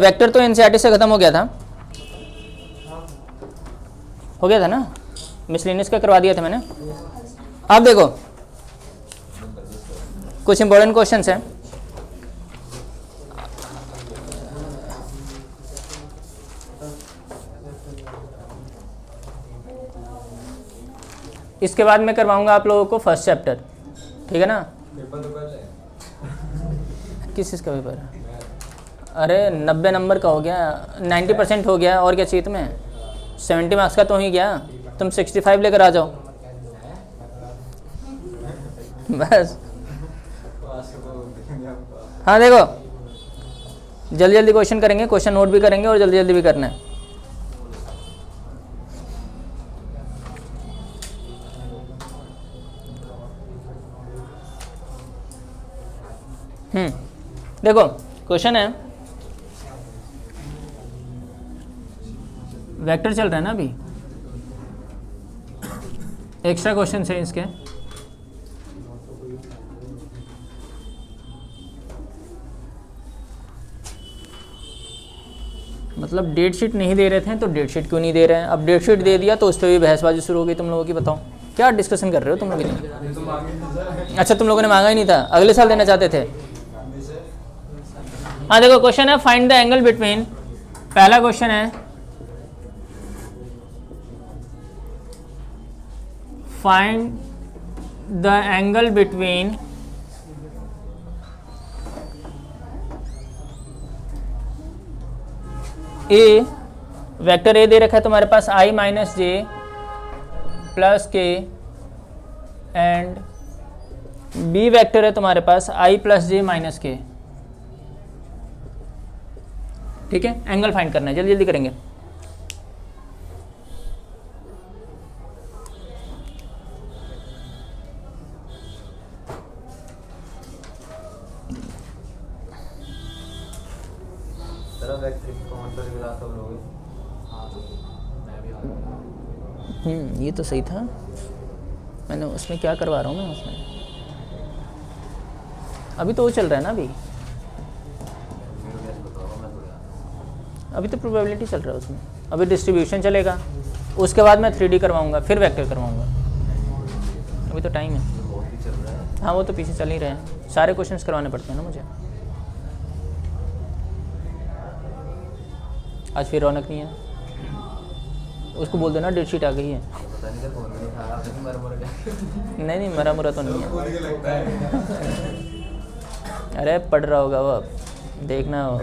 Vector तो NCERT से खत्म हो गया था ना, मिसलेनियस का करवा दिया था मैंने। अब देखो कुछ इंपॉर्टेंट क्वेश्चंस हैं। इसके बाद मैं करवाऊंगा आप लोगों को फर्स्ट चैप्टर, ठीक है ना। पेपर तो कर ले। किस चीज़ का पेपर है? अरे 90 नंबर का हो गया, 90% हो गया, और क्या चाहिए तुम्हें? 70 मार्क्स का तो ही गया, तुम 65 लेकर आ जाओ बस। हाँ देखो, जल्दी जल्दी क्वेश्चन करेंगे, क्वेश्चन नोट भी करेंगे और जल्दी जल्दी भी करना है। देखो क्वेश्चन है, वेक्टर चल रहा है ना अभी, एक्स्ट्रा क्वेश्चन है इसके। मतलब डेट शीट नहीं दे रहे थे तो डेट शीट क्यों नहीं दे रहे हैं, अब डेट शीट दे दिया तो उस पर भी बहसबाजी शुरू हो गई तुम लोगों की। बताओ क्या डिस्कशन कर रहे हो तुम लोग? अच्छा तुम लोगों ने मांगा ही नहीं था, अगले साल देना चाहते थे। हाँ देखो क्वेश्चन है, फाइंड द एंगल बिटवीन, पहला क्वेश्चन है find the angle between a, vector a दे रखा है तुम्हारे पास i minus j plus k, and b vector है तुम्हारे पास i plus j minus k, ठीक है। एंगल फाइंड करना है, जल्दी जल्दी करेंगे। ये तो सही था, मैंने उसमें क्या करवा रहा हूँ मैं उसमें, अभी तो वो चल रहा है ना, अभी तो प्रोबेबिलिटी चल रहा है उसमें, अभी डिस्ट्रीब्यूशन चलेगा, उसके बाद मैं 3D करवाऊंगा, फिर वेक्टर करवाऊंगा, अभी तो टाइम है। हाँ वो तो पीछे चल ही रहे हैं, सारे क्वेश्चंस करवाने पड़ते हैं ना मुझे। आज फिर रौनक नहीं है, उसको बोल देना डेट शीट आ गई है। नहीं मरा मुरा तो नहीं है, अरे पढ़ रहा होगा वो, देखना हो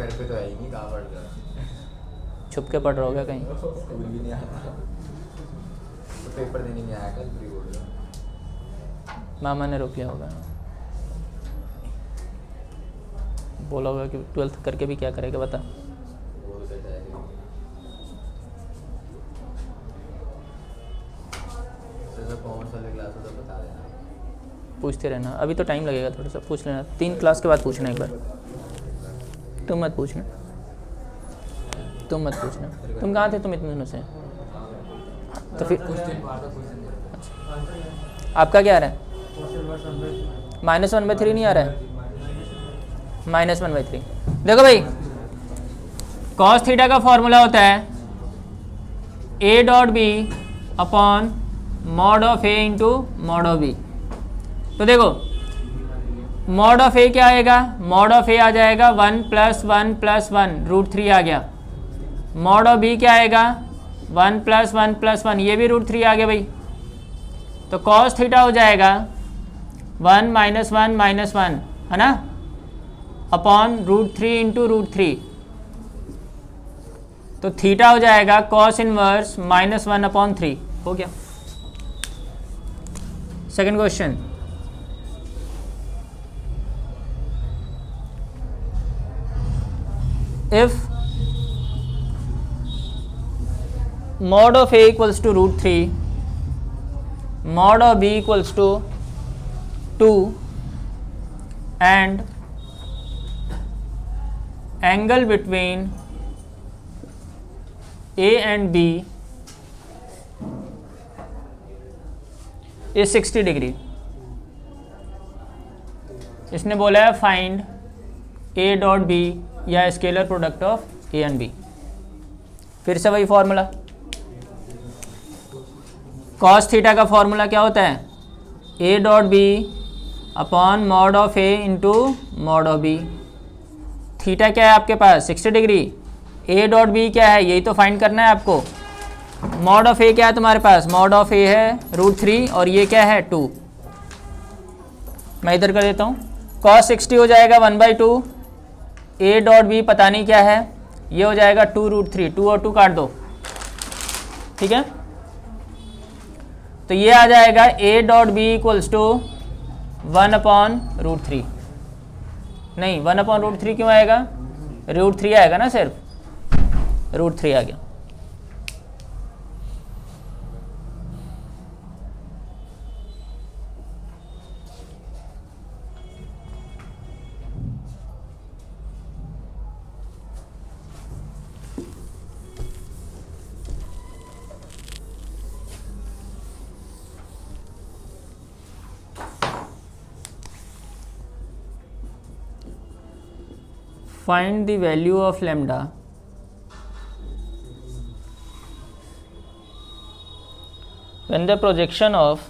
छुप के पढ़ रहा होगा कहीं। पेपर देने नहीं आया कल, प्री बोर्ड का मामा ने रोक लिया होगा, बोला होगा कि 12th करके भी क्या करेगा बता। पूछते रहना, अभी तो टाइम लगेगा थोड़ा सा, पूछ लेना 3 क्लास के बाद पूछना एक बार। तुम मत पूछना, तुम कहाँ थे तुम इतने दिनों से? तो फिर आपका क्या आ रहा है? -1/3 नहीं आ रहा है, -1/3। देखो भाई cos थीटा का फॉर्मूला होता है a dot b upon mod of a into mod of b। तो देखो मॉड ऑफ a क्या आएगा, मॉड ऑफ a आ जाएगा 1 + 1 + 1 √3 आ गया। मॉड ऑफ b क्या आएगा 1 + 1 + 1, ये भी √3 आ गया भाई। तो cos थीटा हो जाएगा 1 - 1 - 1 है ना, अपॉन √3 इंटू √3। तो थीटा हो जाएगा cos इनवर्स -1/3, हो गया। Second question, if mod of a equals to √3, mod of b equals to 2, and angle between a and b is 60 degree. इसने बोला है फाइंड a डॉट b या scalar product of a and b. फिर से वही formula, cos theta का formula क्या होता है, a dot b upon mod of a into mod of b. Theta क्या है आपके पास 60 डिग्री, ए डॉट बी क्या है यही तो फाइंड करना है आपको। मॉड ऑफ ए क्या है तुम्हारे पास, मॉड ऑफ ए है √3 और ये क्या है 2। मैं इधर कर देता हूँ, cos 60 हो जाएगा 1/2, ए डॉट बी पता नहीं क्या है, ये हो जाएगा 2√3, 2 और 2 काट दो, ठीक है। तो ये आ जाएगा a dot b equals to 1/√3, नहीं 1/√3 क्यों आएगा, √3 आएगा ना, सिर्फ √3 आ गया। Find the value of lambda when the projection of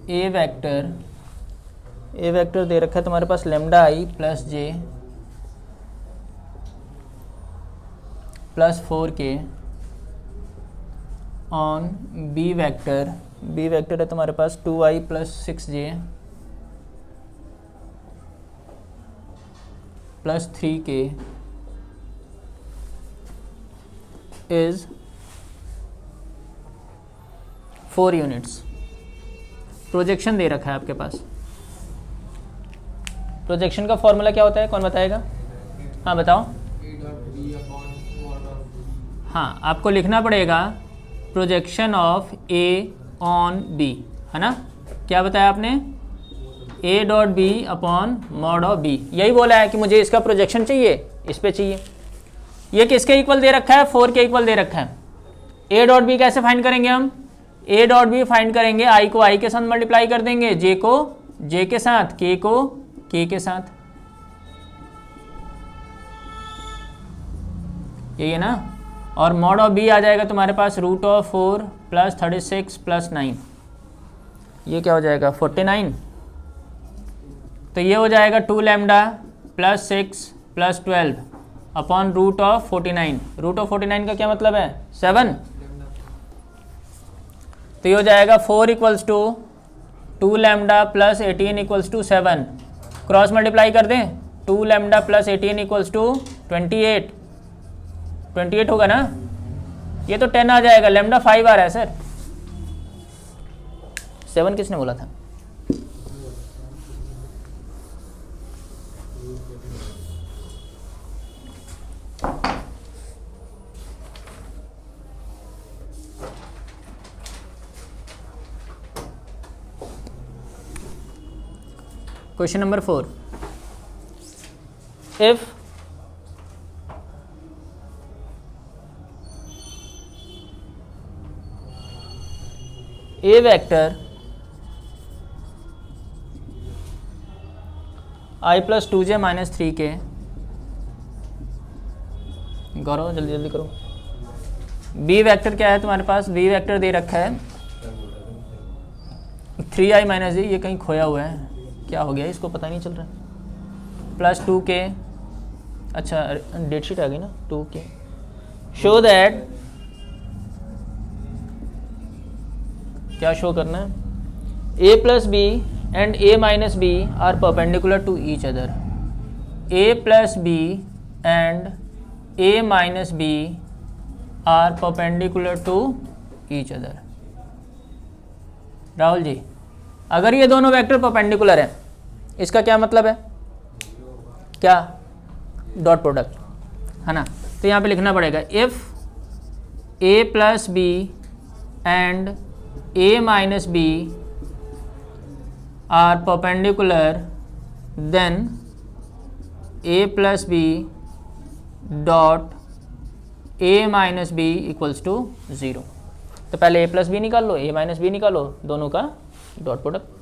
a vector दे रखा है तुम्हारे पास lambda I plus j plus 4k on b vector है तुम्हारे पास 2i plus 6j plus 3k is 4 units. Projection दे रखा है आपके पास, प्रोजेक्शन का फॉर्मूला क्या होता है, कौन बताएगा, हाँ बताओ। हाँ, आपको लिखना पड़ेगा projection of a on b, है ना। क्या बताया आपने, a dot b upon mod of b, यही बोला है कि मुझे इसका प्रोजेक्शन चाहिए, इस पे चाहिए। ये किसके इक्वल दे रखा है, 4 के इक्वल दे रखा है। ए डॉट बी कैसे फाइंड करेंगे हम, ए डॉट बी फाइंड करेंगे, आई को आई के साथ मल्टीप्लाई कर देंगे, जे को जे के साथ, के को के के साथ, यही है ना। और मॉड ऑफ बी आ जाएगा तुम्हारे पास √4 प्लस 36 प्लस 9, ये क्या हो जाएगा 49। तो ये हो जाएगा 2 लैम्डा प्लस 6 प्लस 12 अपॉन √49। √49 का क्या मतलब है 7। तो ये हो जाएगा 4 equals to 2 lambda plus 18 equals to 7, cross multiply कर दें, 2 लैम्डा प्लस 18 इक्वल्स टू 28 होगा ना। ये तो 10 आ जाएगा, लैम्डा 5 आ रहा है सर, 7 किसने बोला था। Question number 4, if A vector I plus 2j minus 3k, करो जल्दी जल्दी करो। B वेक्टर क्या है तुम्हारे पास, B वेक्टर दे रखा है 3i माइनस j, ये कहीं खोया हुआ है, क्या हो गया इसको पता नहीं चल रहा, प्लस 2k, अच्छा डेट शीट आ गई ना, 2k। शो दैट, क्या शो करना है, a plus b and a minus b are perpendicular to each other, a plus b and a minus b are perpendicular to each other. Rahul ji, अगर ये दोनों vector perpendicular हैं, इसका क्या मतलब है, क्या डॉट प्रोडक्ट, है ना। तो यहाँ पे लिखना पड़ेगा if a plus b and a minus b are perpendicular, then a plus b dot a minus b equals to 0। तो पहले a प्लस बी निकाल लो, a माइनस बी निकालो, दोनों का डॉट प्रोडक्ट।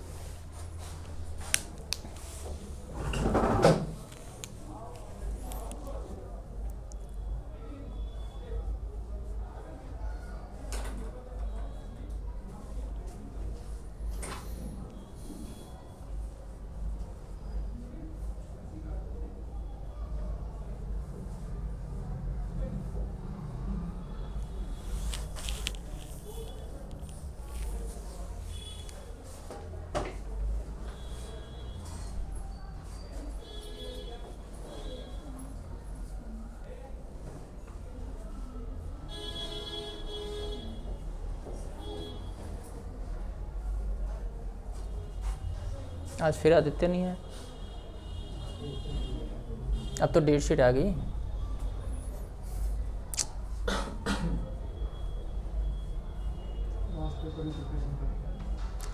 आज फिर आदित्य नहीं है, अब तो डेट शीट आ गई।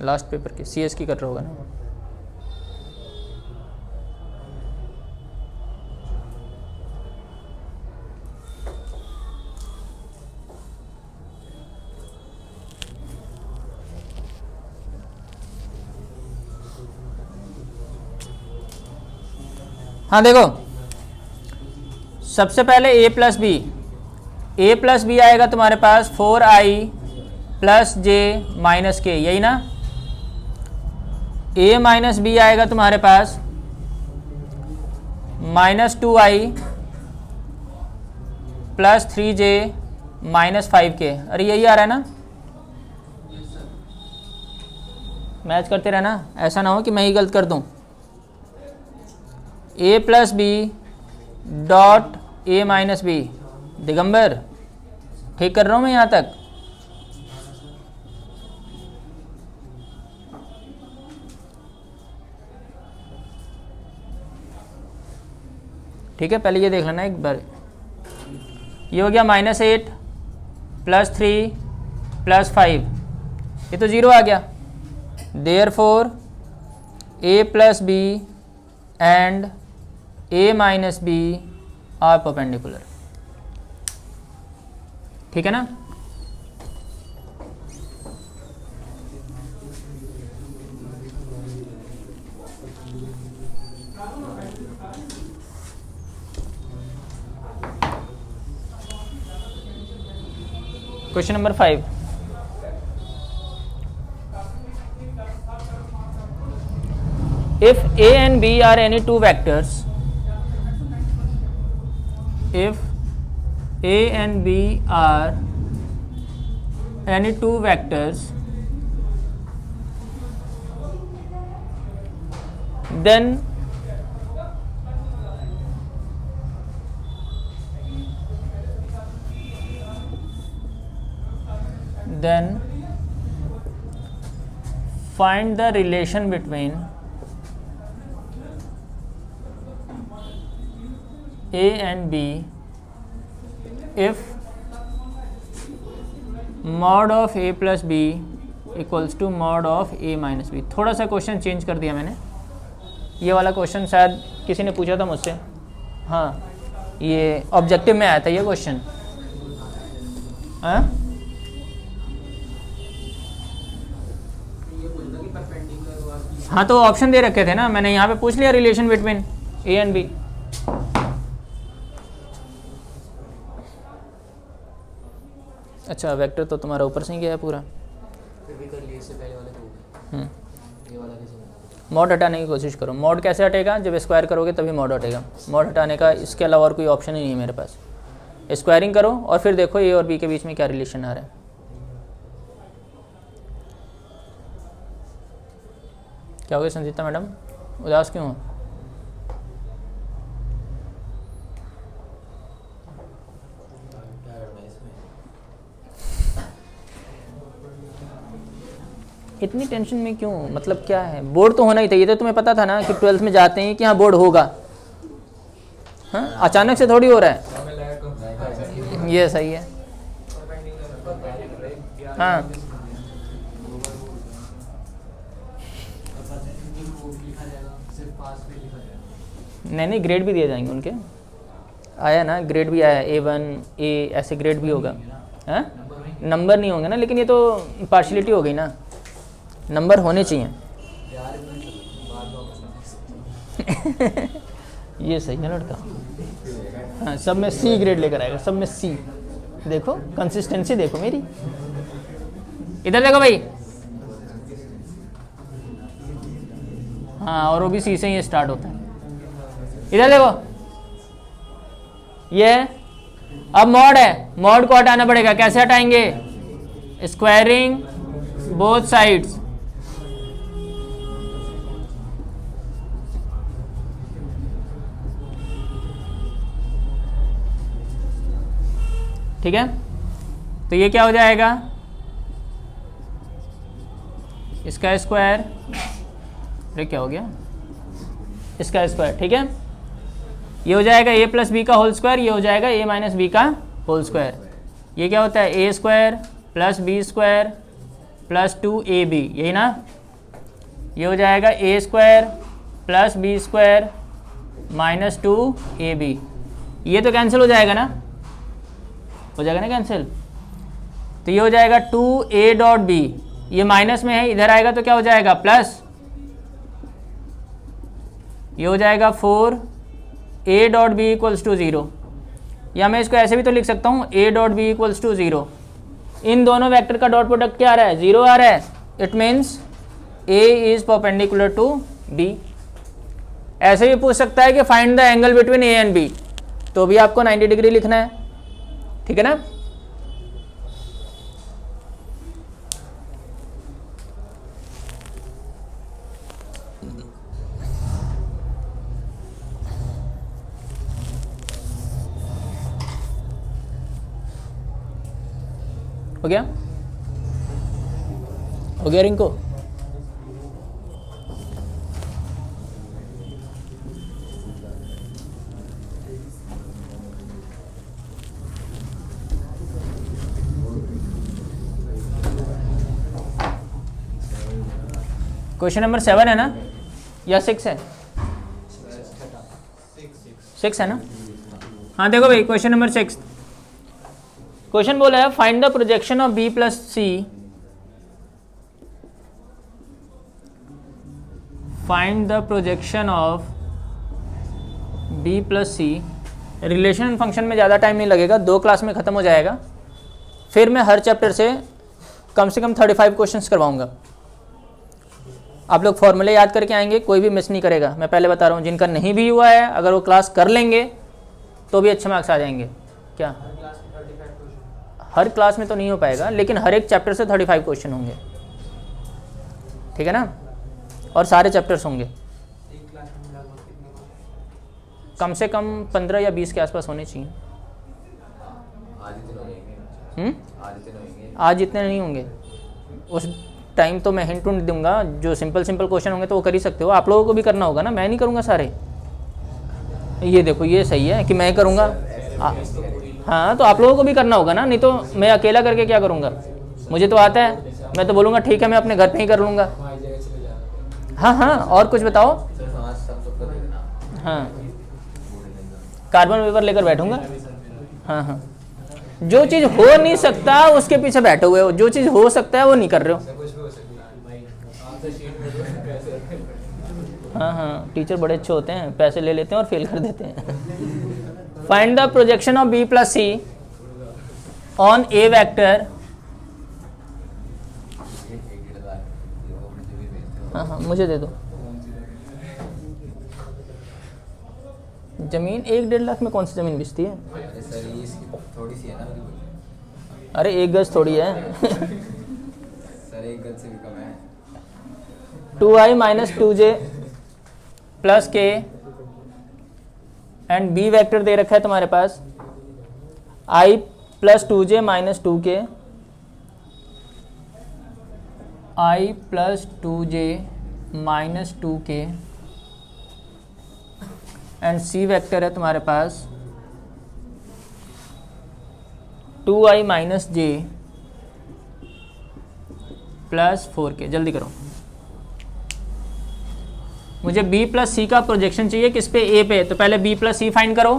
लास्ट पेपर की सीएस की कर रहा होगा ना। हाँ देखो, सबसे पहले a plus b, a plus b आएगा तुम्हारे पास 4i प्लस जे माइनस के, यही ना। a माइनस बी आएगा तुम्हारे पास -2i plus 3j minus 5k। अरे यही आ रहा है ना, मैच करते रहना, ऐसा ना हो कि मैं ही गलत कर दूं। a plus b dot a minus b, Digambar ठीक कर रहा हूँ मैं यहाँ तक। ठीक है, पहले ये देख लेना एक बार। ये हो गया -8 प्लस 3 प्लस 5, ये तो 0 आ गया। Therefore a plus b and a minus b are perpendicular. ठीक है ना। Question number 5, if a and b are any two vectors, if a and b are any two vectors, then find the relation between a and b if mod of a plus b equals to mod of a minus b। थोड़ा सा question change कर दिया मैंने, ये वाला question शायद किसी ने पूछा था मुझसे। हाँ, ये ऑब्जेक्टिव में आया था ये क्वेश्चन। हाँ, हाँ तो ऑप्शन दे रखे थे ना मैंने, यहाँ पे पूछ लिया relation between a and b. अच्छा, वेक्टर तो तुम्हारा ऊपर से ही गया है पूरा। फिर भी कर लिए, इससे पहले वाले तो ये वाला कैसे बना? मॉड हटाने की कोशिश करो। मॉड कैसे हटेगा? जब स्क्वायर करोगे तभी मॉड हटेगा। मॉड हटाने का इसके अलावा और कोई ऑप्शन ही नहीं है मेरे पास। स्क्वायरिंग करो और फिर देखो ए और बी के बीच में क्या रिलेशन आ रहा है। क्या हो गया संजीता मैडम, उदास क्यों हो? इतनी टेंशन में क्यों, मतलब क्या है? बोर्ड तो होना ही था, ये तो तुम्हें पता था ना कि 12th में जाते हैं कि हाँ बोर्ड होगा। हाँ, अचानक से थोड़ी हो रहा है। ये सही है। हाँ, नहीं ग्रेड भी दिए जाएंगे उनके। आया ना, ग्रेड भी आया, A1 A ऐसे ग्रेड भी होगा। हाँ नंबर नहीं होंगे ना, लेकिन ये तो पार्शियलिटी हो गई ना, नंबर होने चाहिए। ये सही है लड़का। हाँ, सब में सी ग्रेड लेकर आएगा, सब में सी। देखो कंसिस्टेंसी देखो मेरी। इधर देखो भाई। हाँ, और वो भी सी से ही स्टार्ट होता है। इधर देखो, ये अब मॉड है, मॉड को हटाना पड़ेगा। कैसे हटाएंगे? Squaring both sides. ठीक है, तो ये क्या हो जाएगा? इसका स्क्वायर, अरे क्या हो गया? इसका स्क्वायर। ठीक है, ये हो जाएगा a प्लस बी का होल स्क्वायर, ये हो जाएगा a माइनस बी का होल स्क्वायर। ये क्या होता है? a square plus b square plus 2ab, यही ना? ये हो जाएगा a square plus b square minus 2ab। ये तो कैंसिल हो जाएगा ना, हो जाएगा ना कैंसिल। तो ये हो जाएगा 2a डॉट b, ये माइनस में है, इधर आएगा तो क्या हो जाएगा? प्लस। ये हो जाएगा 4a dot b equals to 0, या मैं इसको ऐसे भी तो लिख सकता हूँ a dot b equals to 0। इन दोनों वेक्टर का डॉट प्रोडक्ट क्या आ रहा है? 0 आ रहा है। It means a is perpendicular to b। ऐसे भी पूछ सकता है कि find the angle between a and b, तो भी आपको 90 डिग्री लिखना है। ठीक है ना? हो गया? हो गया रिंको? क्वेश्चन नंबर 7 है ना, या 6 है? 6 है ना? हाँ देखो भाई, क्वेश्चन नंबर 6। क्वेश्चन बोला है find the projection of b plus c, find the projection of b plus c. Relation function में ज़्यादा टाइम नहीं लगेगा, 2 क्लास में ख़त्म हो जाएगा। फिर मैं हर चैप्टर से कम 35 क्वेश्चंस करवाऊंगा। आप लोग फॉर्मूले याद करके आएंगे, कोई भी मिस नहीं करेगा। मैं पहले बता रहा हूँ, जिनका नहीं भी हुआ है अगर वो क्लास कर लेंगे तो भी अच्छे मार्क्स आ जाएंगे। क्या हर क्लास में तो नहीं हो पाएगा, लेकिन हर एक चैप्टर से 35 क्वेश्चन होंगे। ठीक है ना? और सारे चैप्टर्स होंगे, कम से कम 15 या 20 के आसपास होने चाहिए। आज इतने नहीं होंगे, उस टाइम तो मैं हिंट दूंगा। जो सिंपल क्वेश्चन होंगे तो वो कर ही सकते हो, आप लोगों को भी करना होगा ना, मैं नहीं करूँगा सारे। ये देखो, ये सही है कि मैं करूँगा। हाँ, तो आप लोगों को भी करना होगा ना, नहीं तो मैं अकेला करके क्या करूँगा? मुझे तो आता है, मैं तो बोलूँगा ठीक है मैं अपने घर पे ही कर लूँगा। हाँ हाँ, और कुछ बताओ। हाँ, कार्बन पेपर लेकर बैठूँगा। हाँ हाँ, जो चीज़ हो नहीं सकता उसके पीछे बैठे हुए हो, जो चीज़ हो सकता है वो नहीं कर रहे हो। हाँ हाँ, टीचर बड़े अच्छे होते हैं, पैसे ले लेते हैं और फेल कर देते हैं। Find the projection of b plus c on a vector. हाँ हाँ, मुझे दे दो। जमीन 1-1.5 लाख में कौन सी जमीन बिकती है? थोड़ी सी है ना। अरे 1 गज थोड़ी है। सर 1 गज से भी कम है। 2i minus 2j plus k and b vector दे रखा है तुम्हारे पास i plus 2j minus 2k, i plus 2j minus 2k and c vector है तुम्हारे पास 2i minus j plus 4k। जल्दी करो, मुझे b प्लस सी का प्रोजेक्शन चाहिए। किस पे? a पे। तो पहले b प्लस सी फाइंड करो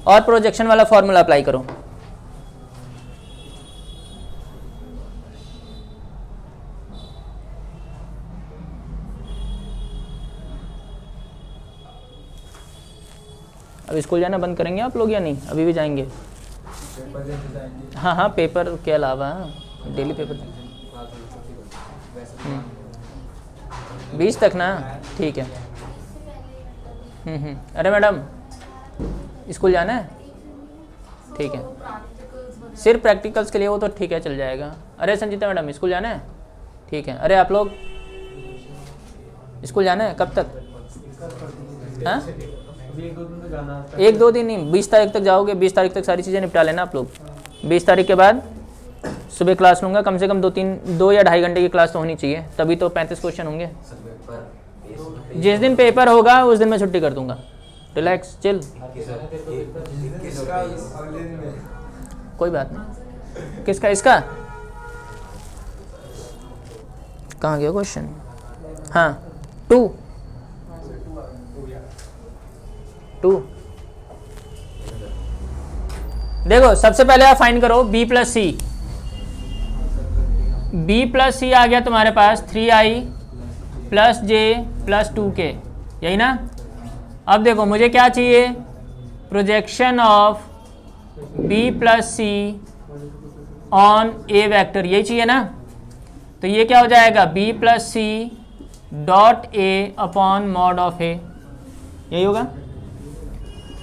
और प्रोजेक्शन वाला फॉर्मूला अप्लाई करो। अब स्कूल जाना बंद करेंगे आप लोग या नहीं, अभी भी जाएंगे? हाँ हाँ, पेपर के अलावा डेली पेपर 20 तक ना, ठीक है। अरे मैडम स्कूल जाना है, ठीक है, सिर्फ प्रैक्टिकल्स के लिए वो तो ठीक है, चल जाएगा। अरे संजीता मैडम स्कूल जाना है, ठीक है। अरे आप लोग स्कूल जाना है कब तक? हाँ 1-2 दिन नहीं, 20 तारीख तक जाओगे। 20 तारीख तक सारी चीज़ें निपटा लेना आप लोग। 20 तारीख के बाद सुबह क्लास लूँगा, कम से कम 2 या 2.5 घंटे की क्लास तो होनी चाहिए, तभी तो 35 क्वेश्चन होंगे। जिस दिन पेपर होगा उस दिन मैं छुट्टी कर दूंगा। रिलैक्स चिल, कोई बात नहीं। किसका? इसका कहाँ गया क्वेश्चन? हाँ 2 देखो, सबसे पहले आप फाइंड करो b प्लस सी। b प्लस सी आ गया तुम्हारे पास 3i plus j plus 2k, यही ना। अब देखो मुझे क्या चाहिए, projection of b plus c on a vector, यही चाहिए ना। तो ये क्या हो जाएगा, b plus c dot a upon mod of a, यही होगा।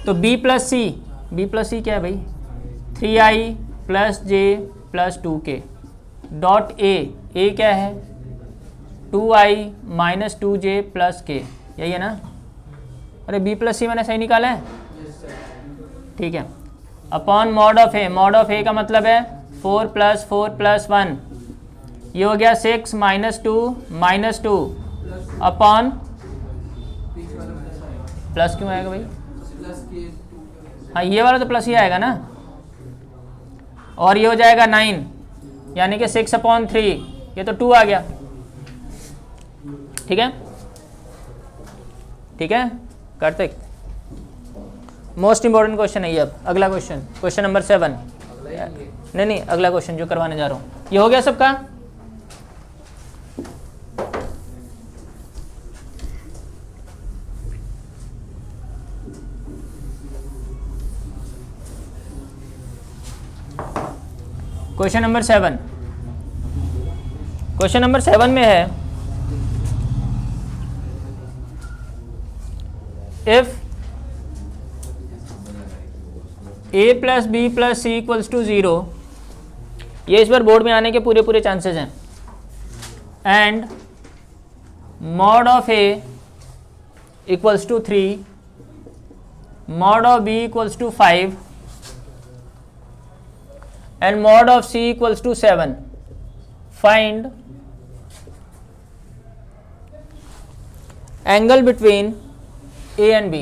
तो b प्लस सी क्या है भाई, 3i plus j plus 2k dot A क्या है, 2i minus 2j plus k, यही है ना। अरे b प्लस सी मैंने सही निकाला है, ठीक है। Upon mod of a, mod of a का मतलब है 4 प्लस 4 प्लस 1, ये हो गया 6 माइनस 2 अपॉन, प्लस क्यों आएगा भाई, हाँ ये वाला तो प्लस ही आएगा ना। और ये हो जाएगा 9, यानी कि 6/3, ये तो 2 आ गया, ठीक है। ठीक है कार्तिक, मोस्ट इंपॉर्टेंट क्वेश्चन है ये। अब अगला क्वेश्चन नंबर 7, नहीं अगला क्वेश्चन जो करवाने जा रहा हूँ, ये हो गया सबका। क्वेश्चन नंबर 7 में है, if a plus b plus c equals to 0, ये इस बार बोर्ड में आने के पूरे चांसेस हैं, and mod of a equals to 3, mod of b equals to 5 and mod of c equals to 7, find angle between a and b,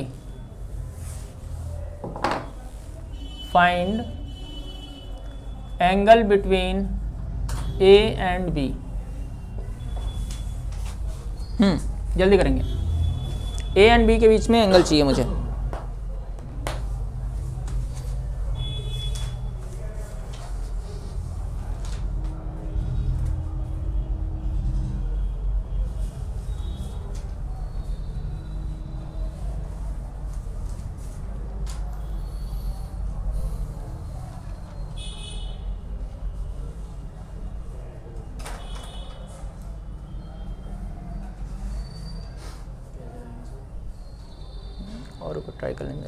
find angle between a and b। जल्दी करेंगे, a and b के बीच में angle चाहिए मुझे। और ऊपर try कर लेंगे।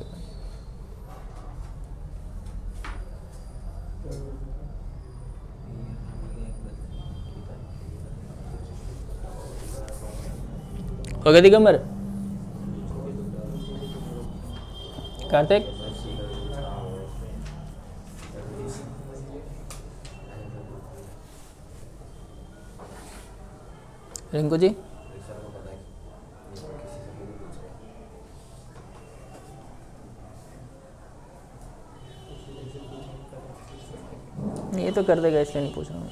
हो गया दिगंबर, कार्तिक, रिंकू जी, ये तो कर देगा इसलिए नहीं पूछ रहा हूँ।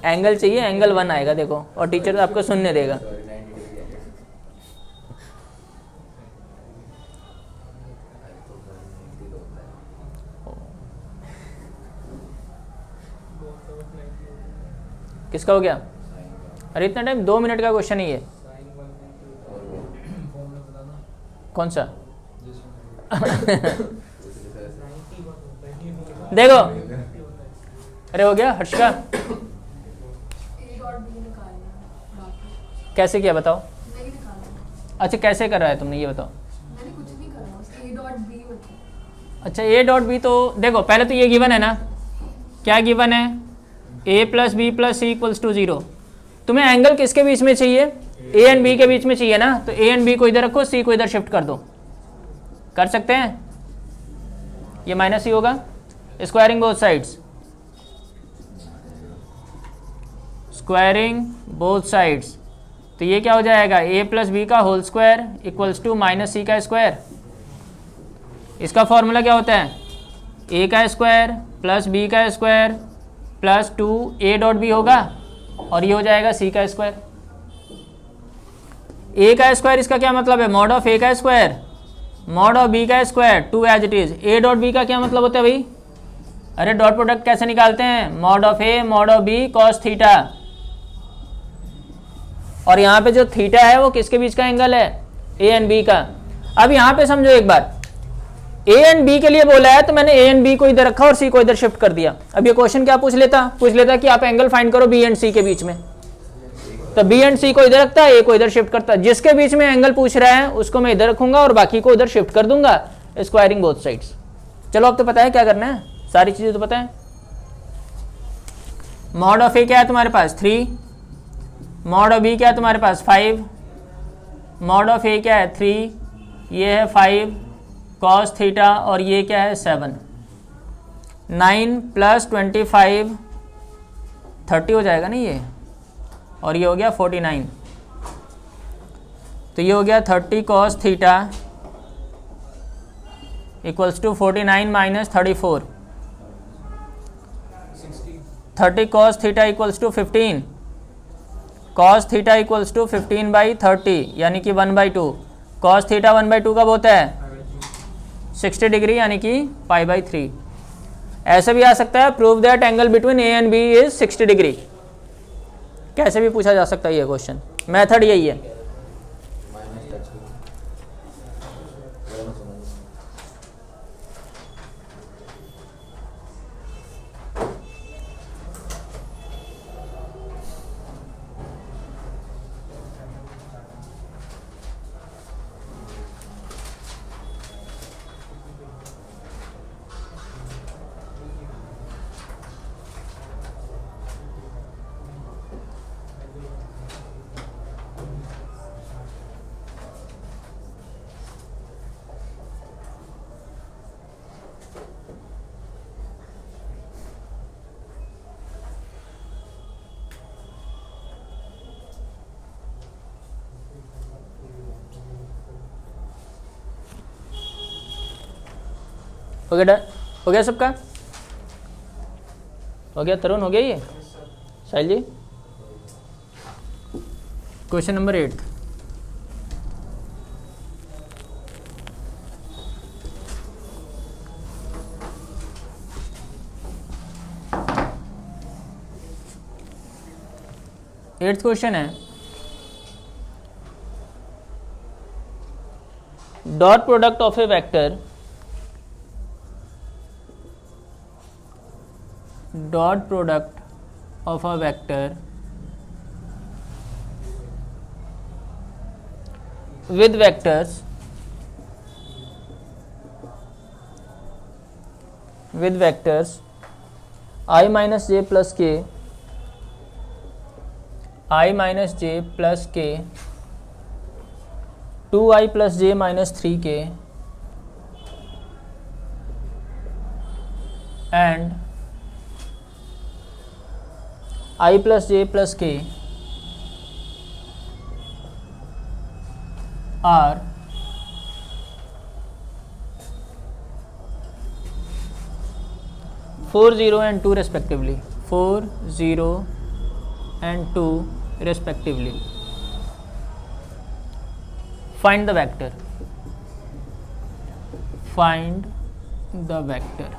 एंगल चाहिए, एंगल 1 आएगा देखो, और टीचर आपको सुनने देगा। किसका हो गया? अरे इतना टाइम, 2 मिनट का क्वेश्चन ही है। कौन सा? देखो, अरे हो गया हर्षिका, कैसे किया बताओ? अच्छा कैसे कर रहा है तुमने ये बताओ? अच्छा ए डॉट बी, तो देखो पहले तो ये गिवन है ना, क्या गिवन है? a plus b plus c equals to 0। तुम्हें एंगल किसके बीच में चाहिए? ए एंड बी के बीच में चाहिए ना, तो ए एंड बी को इधर रखो, सी को इधर शिफ्ट कर दो। कर सकते हैं? ये माइनस सी होगा, squaring both sides, squaring both sides, तो ये क्या हो जाएगा? ए प्लस बी का whole square equals to minus C का स्क्वायर। इसका फॉर्मूला क्या होता है? ए का स्क्वायर प्लस बी का square plus 2a dot B होगा, और ये हो जाएगा सी का स्क्वायर। ए का स्क्वायर इसका क्या मतलब है? मॉड ऑफ ए का स्क्वायर मॉड ऑफ बी का square 2 as it is. A dot b का क्या मतलब होता है भाई? अरे डॉट प्रोडक्ट कैसे निकालते हैं? Mod of a mod of b cos theta, और यहाँ पे जो थीटा है वो किसके बीच का एंगल है? ए एंड बी का। अब यहाँ पे समझो एक बार, ए एंड बी के लिए बोला है तो मैंने ए एंड बी को इधर रखा और सी को इधर शिफ्ट कर दिया। अब ये क्वेश्चन क्या पूछ लेता कि आप एंगल फाइंड करो बी एंड सी के बीच में, तो बी एंड सी को इधर रखता है, ए को इधर शिफ्ट करता है। जिसके बीच में एंगल पूछ रहा है उसको मैं इधर रखूंगा और बाकी को इधर शिफ्ट कर दूंगा, स्क्वायरिंग बोथ साइड्स। चलो अब तो पता है क्या करना है, सारी चीजें तो पता है। मॉड ऑफ ए क्या है तुम्हारे पास? 3, मॉड ऑफ बी क्या है तुम्हारे पास? 5, मॉड ऑफ ए क्या है? 3, ये है 5 कॉस थीटा, और ये क्या है? 7। 9 प्लस 25 30 हो जाएगा ना ये, और ये हो गया 49, तो ये हो गया 30 cos theta equals to 49 minus 34। 30 cos theta equals to 15, cos theta equals to 15/30 यानी कि 1/2। कॉस थीटा 1/2 कब होता है? 60 डिग्री यानी कि π/3। ऐसे भी आ सकता है, prove that angle between a and b is 60 degree. कैसे भी पूछा जा सकता है ये क्वेश्चन, मेथड यही है। हो गया? हो गया सबका? हो गया? तरुण हो गया? ये साहिल जी, क्वेश्चन नंबर 8। एट्थ क्वेश्चन है, dot product of A vector dot product of a vector with vectors I minus j plus k, I minus j plus k, 2i plus j minus 3k and I plus j plus k are four, 0 and 2 respectively. 4, 0 and 2 respectively. Find the vector. Find the vector.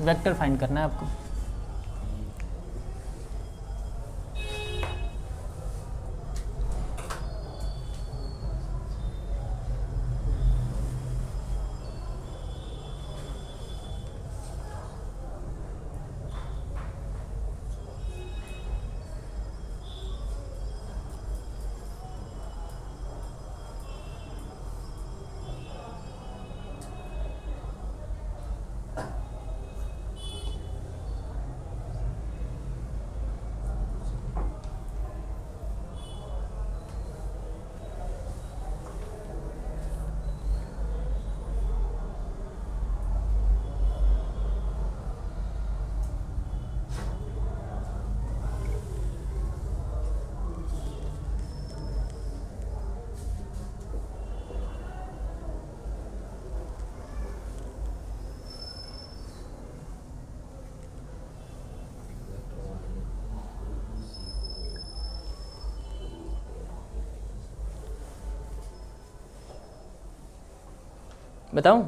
Vector find करना है आपको। बताऊं?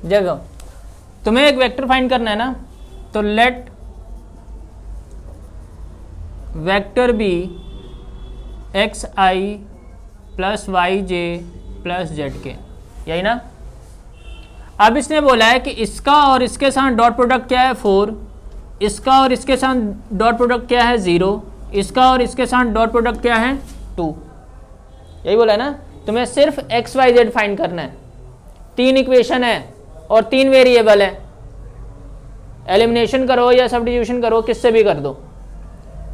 देखो तुम्हें एक vector find करना है ना, तो लेट वेक्टर बी एक्स आई plus y j plus z के, यही ना। अब इसने बोला है कि इसका और इसके साथ डॉट प्रोडक्ट क्या है 4, इसका और इसके साथ डॉट प्रोडक्ट क्या है 0, इसका और इसके साथ डॉट प्रोडक्ट क्या है 2, यही बोला है ना। तुम्हें सिर्फ एक्स वाई जेड फाइंड करना है। 3 इक्वेशन है और 3 वेरिएबल है, एलिमिनेशन करो या सब्स्टिट्यूशन करो, किससे भी कर दो।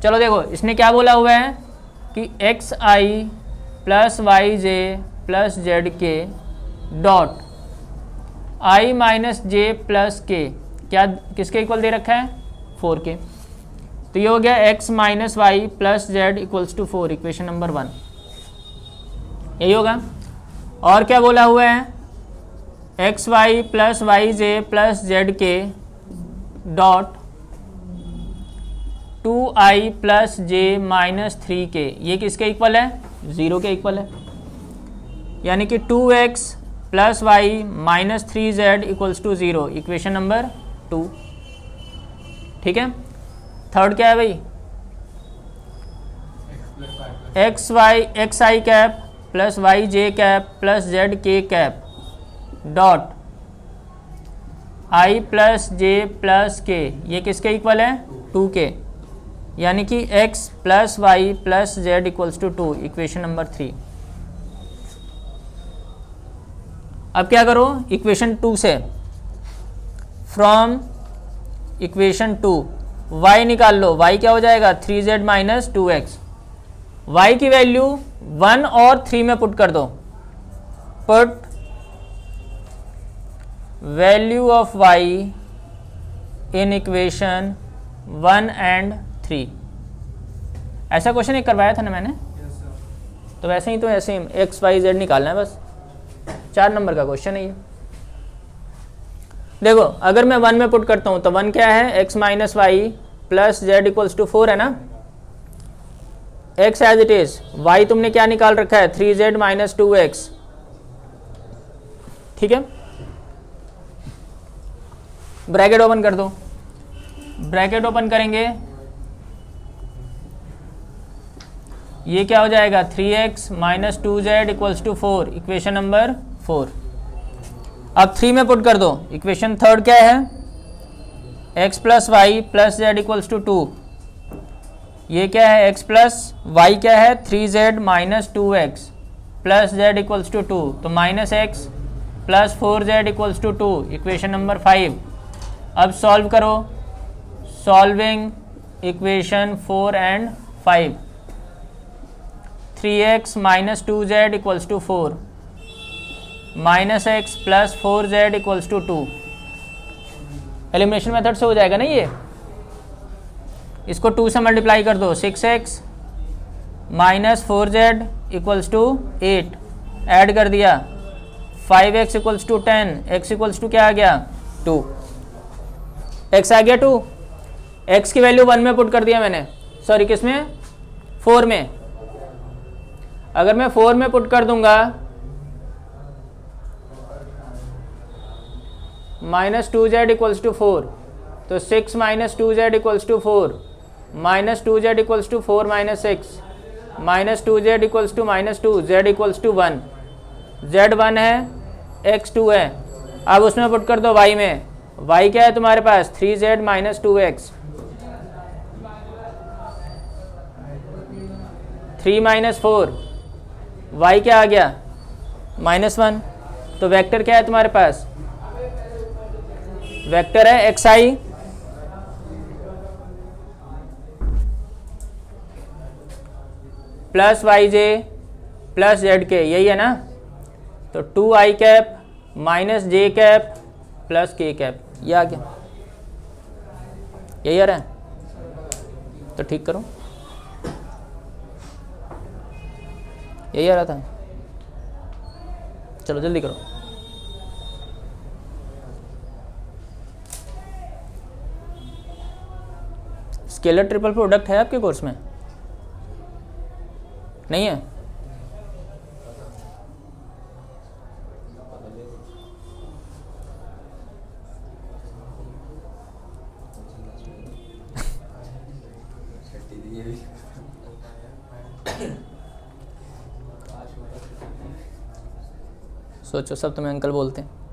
चलो देखो इसने क्या बोला हुआ है कि x I plus y j plus z k dot I minus j plus के, क्या किसके इक्वल दे रखा है 4 के। तो ये हो गया x minus y plus z equals to 4, equation number 1, यही होगा। और क्या बोला हुआ है x y plus y j plus z k dot 2i plus j minus 3 k, ये किसके इक्वल है 0 के इक्वल है। यानी कि 2x plus y minus 3z equals to 0, equation number 2। ठीक है, थर्ड क्या है भाई, x i cap plus y j cap plus z k cap dot i plus j plus k, ये किसके इक्वल है 2 के। यानी कि x plus y plus z equals to 2, equation number 3। अब क्या करो, इक्वेशन 2 से फ्रॉम इक्वेशन 2 y निकाल लो, y क्या हो जाएगा 3z माइनस 2x। y की वैल्यू 1 और 3 में पुट कर दो, put value of y in equation 1 and 3। ऐसा क्वेश्चन एक करवाया था ना मैंने, तो वैसे ही तो ऐसे ही एक्स वाई जेड निकालना है बस, 4 नंबर का क्वेश्चन है ये। देखो अगर मैं 1 में पुट करता हूँ तो 1 क्या है x minus y plus z equals to 4 है ना, x as it is, y तुमने क्या निकाल रखा है 3z माइनस 2x। ठीक है, ब्रैकेट ओपन कर दो, ब्रैकेट ओपन करेंगे, ये क्या हो जाएगा 3x minus 2z equals to 4, equation number 4। अब 3 में पुट कर दो, इक्वेशन थर्ड क्या है x plus y plus z equals to 2, ये क्या है x प्लस वाई क्या है 3z minus 2x plus z equals to 2, तो minus x plus 4z equals to 2, equation number 5। अब सॉल्व करो, solving equation 4 and 5, 3x minus 2z equals to 4 minus x plus 4z equals to 2। Elimination method से हो जाएगा ना ये, इसको 2 से मल्टीप्लाई कर दो, 6x minus 4z equals to 8, add कर दिया 5x equals to 10, x equals to क्या आ गया 2, x आ गया 2, x की वैल्यू 1 में पुट कर दिया मैंने, सॉरी किस में 4 में। अगर मैं 4 में पुट कर दूंगा माइनस 2z इक्वल्स टू 4, तो 6 minus 2z equals to 4, minus 2z equals to 4 minus 6, minus 2z equals to minus 2, z equals to 1, z 1 है x 2 है। अब उसमें पुट कर दो y में, y क्या है तुम्हारे पास 3z minus 2x, 3 minus 4, y क्या आ गया -1। तो वेक्टर क्या है तुम्हारे पास, वेक्टर है एक्स आई plus y j plus z के, यही है ना। तो 2i कैप माइनस जे कैप प्लस के कैप, ये आ गया, यही आ रहा है। तो ठीक करो, यही आ रहा था, चलो जल्दी करो। स्केलर ट्रिपल प्रोडक्ट है आपके कोर्स में, नहीं है? ये भी सोचो, सब तुम्हें अंकल बोलते हैं।